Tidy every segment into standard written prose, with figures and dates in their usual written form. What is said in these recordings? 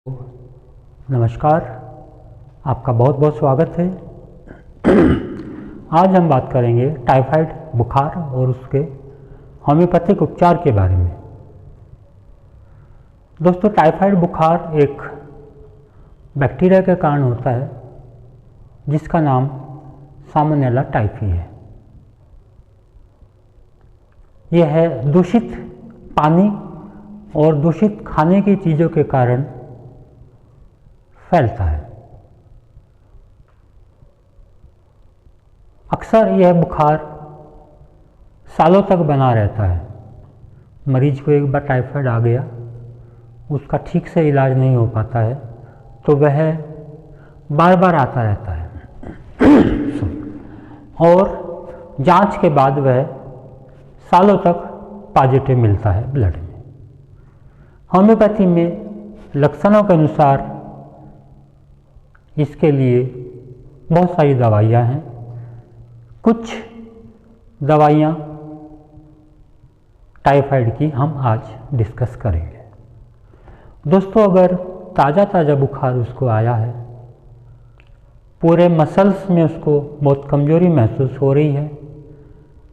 नमस्कार, आपका बहुत बहुत स्वागत है। आज हम बात करेंगे टाइफाइड बुखार और उसके होम्योपैथिक उपचार के बारे में। दोस्तों, टाइफाइड बुखार एक बैक्टीरिया के कारण होता है जिसका नाम साल्मोनेला टाइफी है। यह है दूषित पानी और दूषित खाने की चीज़ों के कारण फैलता है। अक्सर यह बुखार सालों तक बना रहता है। मरीज को एक बार टाइफाइड आ गया, उसका ठीक से इलाज नहीं हो पाता है तो वह बार बार आता रहता है और जांच के बाद वह सालों तक पॉजिटिव मिलता है ब्लड में। होम्योपैथी में लक्षणों के अनुसार इसके लिए बहुत सारी दवाइयाँ हैं। कुछ दवाइयाँ टाइफाइड की हम आज डिस्कस करेंगे। दोस्तों, अगर ताज़ा बुखार उसको आया है, पूरे मसल्स में उसको बहुत कमज़ोरी महसूस हो रही है,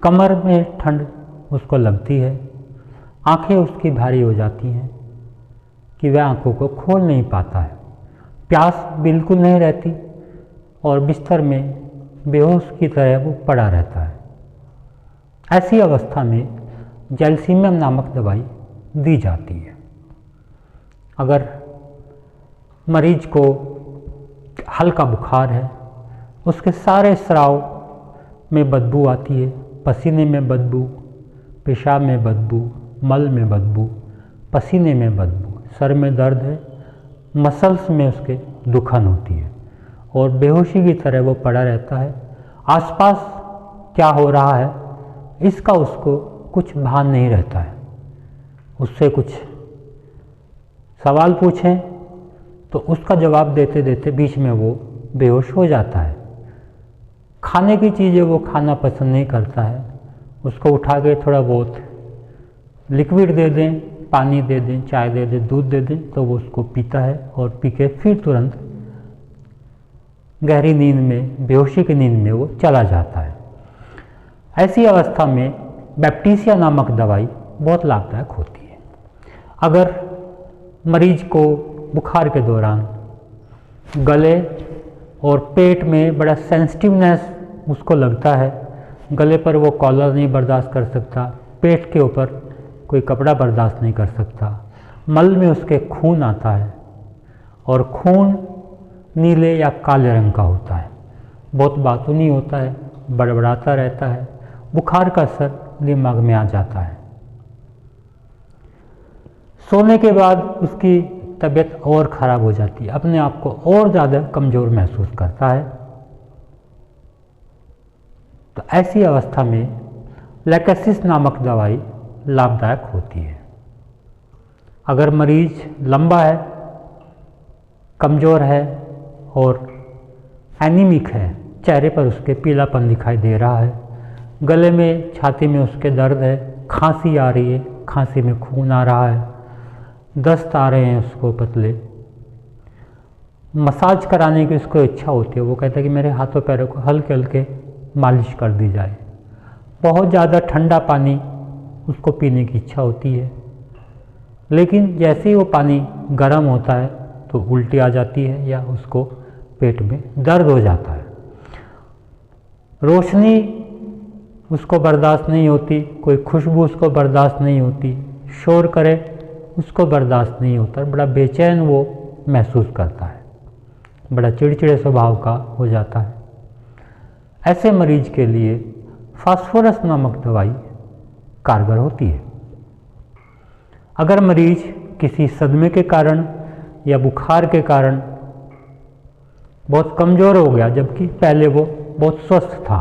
कमर में ठंड उसको लगती है, आंखें उसकी भारी हो जाती हैं कि वह आंखों को खोल नहीं पाता है, प्यास बिल्कुल नहीं रहती और बिस्तर में बेहोश की तरह वो पड़ा रहता है। ऐसी अवस्था में जैल्सीमियम नामक दवाई दी जाती है। अगर मरीज को हल्का बुखार है, उसके सारे स्राव में बदबू आती है, पसीने में बदबू, पेशाब में बदबू, मल में बदबू, पसीने में बदबू, सर में दर्द है, मसल्स में उसके दुखन होती है और बेहोशी की तरह वो पड़ा रहता है। आसपास क्या हो रहा है इसका उसको कुछ भान नहीं रहता है। उससे कुछ सवाल पूछें तो उसका जवाब देते देते बीच में वो बेहोश हो जाता है। खाने की चीज़ें वो खाना पसंद नहीं करता है। उसको उठा के थोड़ा बहुत लिक्विड दे दें, पानी दे दें, चाय दे दें, दूध दे दें तो वो उसको पीता है और पी के फिर तुरंत गहरी नींद में, बेहोशी की नींद में वो चला जाता है। ऐसी अवस्था में बैप्टीसिया नामक दवाई बहुत लाभदायक होती है। अगर मरीज को बुखार के दौरान गले और पेट में बड़ा सेंसिटिवनेस उसको लगता है, गले पर वो कॉलर नहीं बर्दाश्त कर सकता, पेट के ऊपर कोई कपड़ा बर्दाश्त नहीं कर सकता, मल में उसके खून आता है और खून नीले या काले रंग का होता है, बहुत बातूनी होता है, बड़बड़ाता रहता है, बुखार का असर दिमाग में आ जाता है। सोने के बाद उसकी तबीयत और ख़राब हो जाती है, अपने आप को और ज़्यादा कमज़ोर महसूस करता है। तो ऐसी अवस्था में लैकेसिस नामक दवाई लाभदायक होती है। अगर मरीज लंबा है, कमज़ोर है और एनीमिक है, चेहरे पर उसके पीलापन दिखाई दे रहा है, गले में, छाती में उसके दर्द है, खांसी आ रही है, खांसी में खून आ रहा है, दस्त आ रहे हैं उसको पतले, मसाज कराने की उसको इच्छा होती है, वो कहता है कि मेरे हाथों पैरों को हल्के हल्के मालिश कर दी जाए, बहुत ज़्यादा ठंडा पानी उसको पीने की इच्छा होती है, लेकिन जैसे ही वो पानी गर्म होता है तो उल्टी आ जाती है या उसको पेट में दर्द हो जाता है। रोशनी उसको बर्दाश्त नहीं होती, कोई खुशबू उसको बर्दाश्त नहीं होती, शोर करे उसको बर्दाश्त नहीं होता, बड़ा बेचैन वो महसूस करता है, बड़ा चिड़चिड़े स्वभाव का हो जाता है। ऐसे मरीज के लिए फास्फोरस नामक दवाई कारगर होती है। अगर मरीज किसी सदमे के कारण या बुखार के कारण बहुत कमज़ोर हो गया जबकि पहले वो बहुत स्वस्थ था,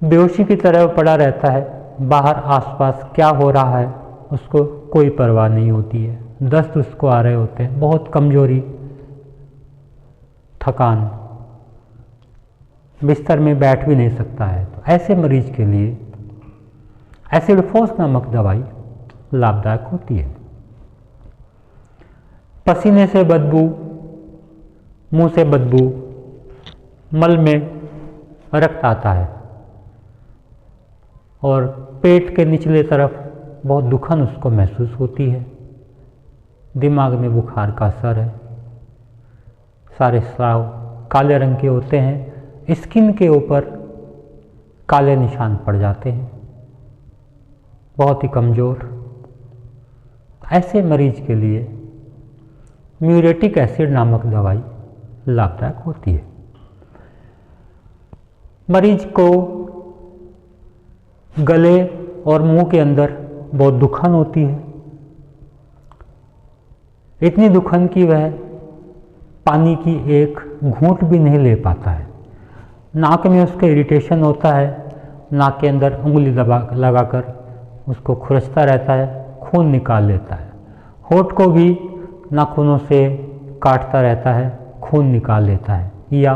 बेहोशी की तरह पड़ा रहता है, बाहर आसपास क्या हो रहा है उसको कोई परवाह नहीं होती है, दस्त उसको आ रहे होते हैं, बहुत कमज़ोरी, थकान, बिस्तर में बैठ भी नहीं सकता है, तो ऐसे मरीज के लिए एसिडफोस नामक दवाई लाभदायक होती है। पसीने से बदबू, मुंह से बदबू, मल में रक्त आता है और पेट के निचले तरफ बहुत दुखन उसको महसूस होती है। दिमाग में बुखार का असर है। सारे स्राव काले रंग के होते हैं। स्किन के ऊपर काले निशान पड़ जाते हैं, बहुत ही कमज़ोर। ऐसे मरीज के लिए म्यूरेटिक एसिड नामक दवाई लाभदायक होती है। मरीज को गले और मुंह के अंदर बहुत दुखन होती है, इतनी दुखन कि वह पानी की एक घूंट भी नहीं ले पाता है। नाक में उसके इरिटेशन होता है, नाक के अंदर उंगली लगाकर उसको खुरचता रहता है, खून निकाल लेता है। होठ को भी नाखूनों से काटता रहता है, खून निकाल लेता है, या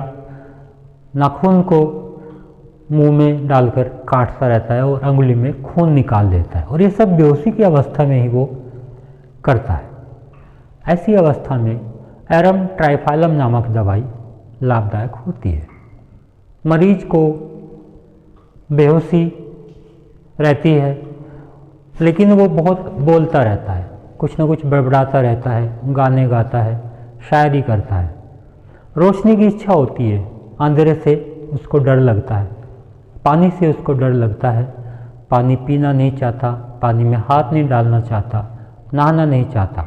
नाखून को मुंह में डालकर काटता रहता है और अंगुली में खून निकाल लेता है। और ये सब बेहोशी की अवस्था में ही वो करता है। ऐसी अवस्था में एरम ट्राइफाइलम नामक दवाई लाभदायक होती है। मरीज को बेहोशी रहती है, लेकिन वो बहुत बोलता रहता है, कुछ न कुछ बड़बड़ाता रहता है, गाने गाता है, शायरी करता है। रोशनी की इच्छा होती है, अंधेरे से उसको डर लगता है, पानी से उसको डर लगता है, पानी पीना नहीं चाहता, पानी में हाथ नहीं डालना चाहता, नहाना नहीं चाहता।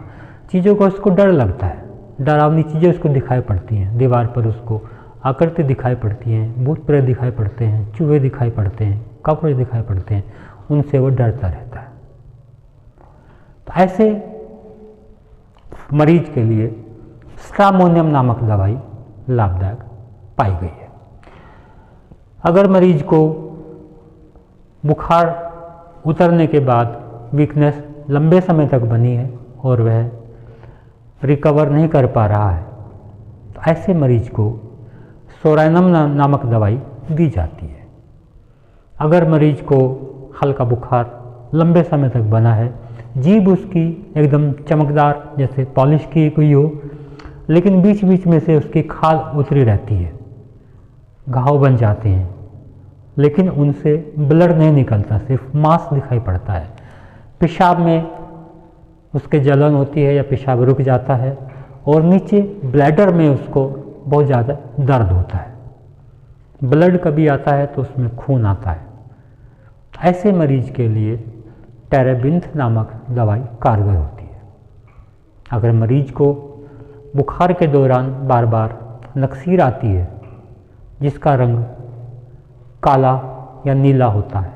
चीज़ों को उसको डर लगता है, डरावनी चीज़ें उसको दिखाई पड़ती हैं, दीवार पर उसको आकृति दिखाई पड़ती हैं, भूत प्रेत दिखाई पड़ते हैं, चूहे दिखाई पड़ते हैं, कॉकरोच दिखाई पड़ते हैं, उनसे वो डरता रहता है। तो ऐसे मरीज के लिए स्ट्रामोनियम नामक दवाई लाभदायक पाई गई है। अगर मरीज को बुखार उतरने के बाद वीकनेस लंबे समय तक बनी है और वह रिकवर नहीं कर पा रहा है, तो ऐसे मरीज को सोराइनम नामक दवाई दी जाती है। अगर मरीज को हल्का बुखार लंबे समय तक बना है, जीभ उसकी एकदम चमकदार जैसे पॉलिश की हुई हो, लेकिन बीच बीच में से उसकी खाल उतरी रहती है, घाव बन जाते हैं, लेकिन उनसे ब्लड नहीं निकलता, सिर्फ मांस दिखाई पड़ता है। पेशाब में उसके जलन होती है या पेशाब रुक जाता है, और नीचे ब्लैडर में उसको बहुत ज़्यादा दर्द होता है। ब्लड कभी आता है तो उसमें खून आता है। ऐसे मरीज के लिए टेरेबिंथ नामक दवाई कारगर होती है। अगर मरीज को बुखार के दौरान बार बार नक्सीर आती है जिसका रंग काला या नीला होता है,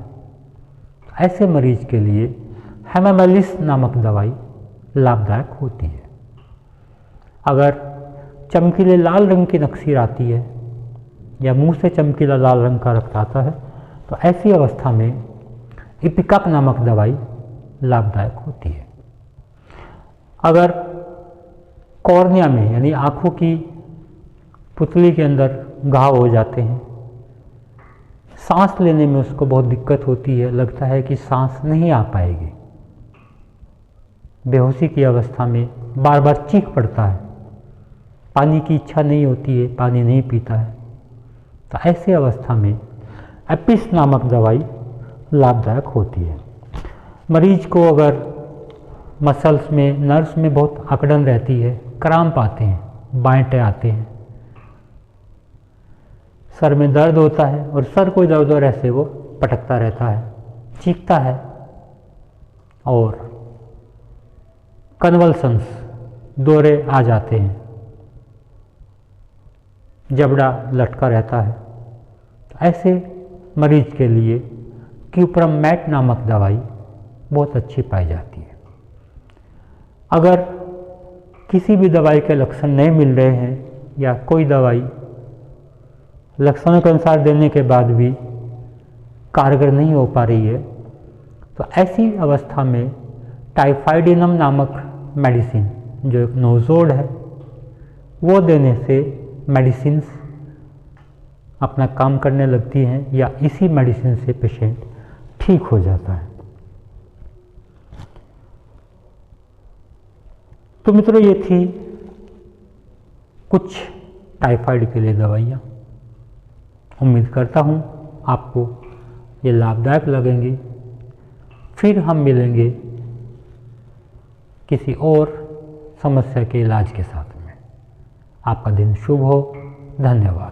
ऐसे मरीज के लिए हेमामेलिस नामक दवाई लाभदायक होती है। अगर चमकीले लाल रंग की नक्सीर आती है या मुंह से चमकीला लाल रंग का रक्त आता है, तो ऐसी अवस्था में इपिकाक नामक दवाई लाभदायक होती है। अगर कॉर्निया में यानी आँखों की पुतली के अंदर घाव हो जाते हैं, सांस लेने में उसको बहुत दिक्कत होती है, लगता है कि सांस नहीं आ पाएगी, बेहोशी की अवस्था में बार बार चीख पड़ता है, पानी की इच्छा नहीं होती है, पानी नहीं पीता है, तो ऐसी अवस्था में एपिस नामक दवाई लाभदायक होती है। मरीज को अगर मसल्स में, नर्व्स में बहुत अकड़न रहती है, क्रैम्प आते हैं, बांटे आते हैं, सर में दर्द होता है और सर को इधर उधर ऐसे वो पटकता रहता है, चीखता है, और कन्वल्सन्स, दौरे आ जाते हैं, जबड़ा लटका रहता है, तो ऐसे मरीज के लिए क्यूप्रम मैट नामक दवाई बहुत अच्छी पाई जाती है। अगर किसी भी दवाई के लक्षण नहीं मिल रहे हैं या कोई दवाई लक्षणों के अनुसार देने के बाद भी कारगर नहीं हो पा रही है, तो ऐसी अवस्था में टाइफाइडिनम नामक मेडिसिन, जो एक नोजोड है, वो देने से मेडिसिन्स अपना काम करने लगती हैं या इसी मेडिसिन से पेशेंट ठीक हो जाता है। तो तो मित्रों ये थी कुछ टाइफाइड के लिए दवाइयाँ। उम्मीद करता हूँ आपको ये लाभदायक लगेंगी। फिर हम मिलेंगे किसी और समस्या के इलाज के साथ में। आपका दिन शुभ हो। धन्यवाद।